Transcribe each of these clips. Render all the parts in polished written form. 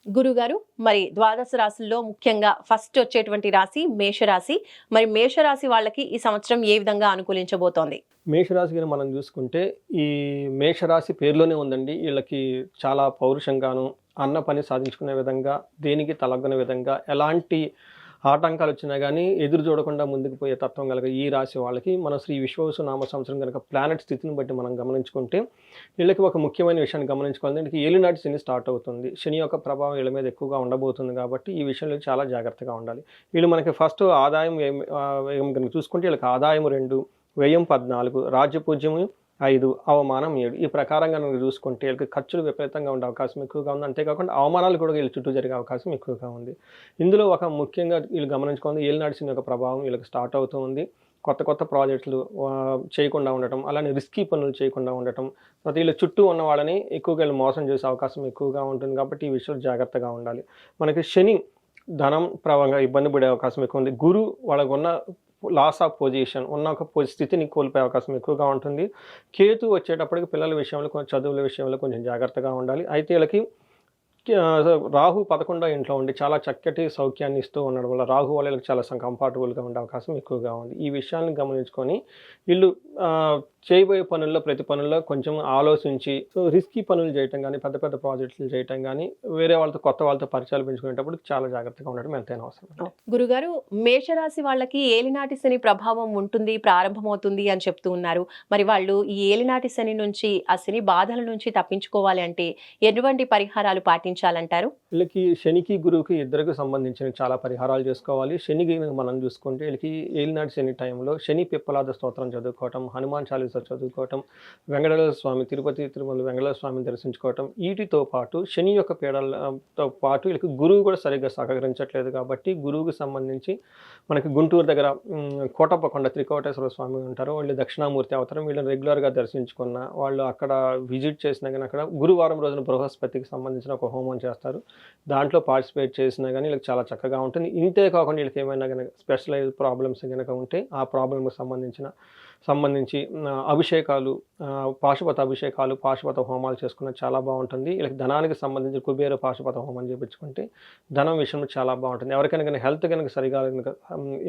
గురుగారు, మరి ద్వాదశ రాశుల్లో ముఖ్యంగా ఫస్ట్ వచ్చేటువంటి రాశి మేషరాశి. మరి మేషరాశి వాళ్ళకి ఈ సంవత్సరం ఏ విధంగా అనుకూలించబోతోంది? మేషరాశి గాని మనం చూసుకుంటే, ఈ మేషరాశి పేరులోనే ఉందండి. ఈళ్ళకి చాలా పౌరుషంగాను, అన్న పని సాధించుకునే విధంగా, దేనికి తలగ్గని విధంగా, ఎలాంటి ఆటంకాలొచ్చినా గానీ ఎదురు చూడకుండా ముందుకు పోయే తత్వం గల ఈ రాశి వాళ్ళకి మన శ్రీ విశ్వవసునామ సంవత్సరం గనక ప్లానెట్ స్థితిని బట్టి మనం గమనించుకుంటే, వీళ్ళకి ఒక ముఖ్యమైన విషయాన్ని గమనించుకోవాలి. వీళ్ళకి ఏలినాటి శని స్టార్ట్ అవుతుంది. శని యొక్క ప్రభావం వీళ్ళ మీద ఎక్కువగా ఉండబోతుంది కాబట్టి, ఈ విషయంలో చాలా జాగ్రత్తగా ఉండాలి. వీళ్ళు మనకి ఫస్ట్ ఆదాయం వ్యయం గనుక చూసుకుంటే, వీళ్ళకి ఆదాయం 2, వ్యయం 14, రాజ్యపూజ్యము 5, అవమానం 7. ఈ ప్రకారంగా మనం చూసుకుంటే వీళ్ళకి ఖర్చులు విపరీతంగా ఉండే అవకాశం ఎక్కువగా ఉంది. అంతేకాకుండా అవమానాలు కూడా వీళ్ళ చుట్టూ జరిగే అవకాశం ఎక్కువగా ఉంది. ఇందులో ఒక ముఖ్యంగా వీళ్ళు గమనించుకోవాలి, ఏలినాటి శని యొక్క ప్రభావం వీళ్ళకి స్టార్ట్ అవుతూ ఉంది. కొత్త కొత్త ప్రాజెక్టులు చేయకుండా ఉండటం, అలానే రిస్కీ పనులు చేయకుండా ఉండటం, తర్వాత వీళ్ళ చుట్టూ ఉన్న వాళ్ళని ఎక్కువగా వీళ్ళు మోసం చేసే అవకాశం ఎక్కువగా ఉంటుంది కాబట్టి ఈ విషయంలో జాగ్రత్తగా ఉండాలి. మనకి శని ధనం ప్రభావంగా ఇబ్బంది పడే అవకాశం ఎక్కువ ఉంది. గురు వాళ్ళకున్న లాస్ ఆఫ్ పొజిషన్ ఉన్న ఒక స్థితిని కోల్పోయే అవకాశం ఎక్కువగా ఉంటుంది. కేతు వచ్చేటప్పటికి పిల్లల విషయంలో చదువుల విషయంలో కొంచెం జాగ్రత్తగా ఉండాలి. అయితే వీళ్ళకి రాహు 11వ ఇంట్లో ఉండి చాలా చక్కటి సౌఖ్యాన్ని ఇస్తూ ఉండడం వల్ల రాహు వాళ్ళకి చాలా కంఫర్టబుల్గా ఉండే అవకాశం ఎక్కువగా ఉంది. ఈ విషయాన్ని గమనించుకొని వీళ్ళు చేయబోయే పనుల్లో ప్రతి పనుల్లో కొంచెం ఆలోచించి రిస్కీ పనులు చేయటం కానీ, పెద్ద పెద్ద ప్రాజెక్టులు చేయటం కానీ, వేరే వాళ్ళతో కొత్త వాళ్ళతో పరిచయాలు పెంచుకునేటప్పుడు చాలా జాగ్రత్తగా ఉండడం ఎంతైనా అవసరం. గురుగారు, మేషరాశి వాళ్ళకి ఏలినాటి శని ప్రభావం ఉంటుంది, ప్రారంభమవుతుంది అని చెప్తూ ఉన్నారు. మరి వాళ్ళు ఈ ఏలినాటి శని నుంచి, ఆ శని బాధల నుంచి తప్పించుకోవాలి అంటే ఎటువంటి పరిహారాలు పాటించాలంటారు? వీళ్ళకి శనికి గురువుకి ఇద్దరికి సంబంధించిన చాలా పరిహారాలు చేసుకోవాలి. శనికి మనం చూసుకుంటే వీళ్ళకి ఏలినాటి శని టైంలో శని పిప్పలాద స్తోత్రం చదువుకోవటం, హనుమాన్ చాలీసా చదువుకోవటం, వెంకటేశ్వర స్వామి తిరుపతి తిరుమల వెంకటేశ్వర స్వామిని దర్శించుకోవటం, వీటితో పాటు శని యొక్క పీడలతో పాటు వీళ్ళకి గురువు కూడా సరిగ్గా సహకరించట్లేదు కాబట్టి గురువుకి సంబంధించి మనకి గుంటూరు దగ్గర కోటప్పకొండ త్రికోటేశ్వర స్వామి ఉంటారు. వాళ్ళు దక్షిణామూర్తి అవతారం. వీళ్ళని రెగ్యులర్గా దర్శించుకున్న వాళ్ళు అక్కడ విజిట్ చేసినా కానీ అక్కడ గురువారం రోజున బృహస్పతికి సంబంధించిన ఒక హోమం చేస్తారు. దాంట్లో పార్టిసిపేట్ చేసినా కానీ వీళ్ళకి చాలా చక్కగా ఉంటుంది. ఇంతే కాకుండా వీళ్ళకి ఏమైనా కనుక స్పెషలైజ్ ప్రాబ్లమ్స్ కనుక ఉంటే ఆ ప్రాబ్లమ్కి సంబంధించి అభిషేకాలు, పాశుపత అభిషేకాలు, పాశుపత హోమాలు చేసుకున్న చాలా బాగుంటుంది. వీళ్ళకి ధనానికి సంబంధించి కుబేర పాశుపత హోమం చేయించుకుంటే ధనం విషయంలో చాలా బాగుంటుంది. ఎవరికైనా కనుక హెల్త్ కనుక సరిగా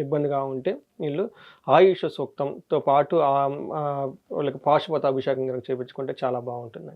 ఇబ్బందిగా ఉంటే వీళ్ళు ఆయుష సూక్తంతో పాటు వాళ్ళకి పాశుపత అభిషేకం కనుక చేయించుకుంటే చాలా బాగుంటుంది.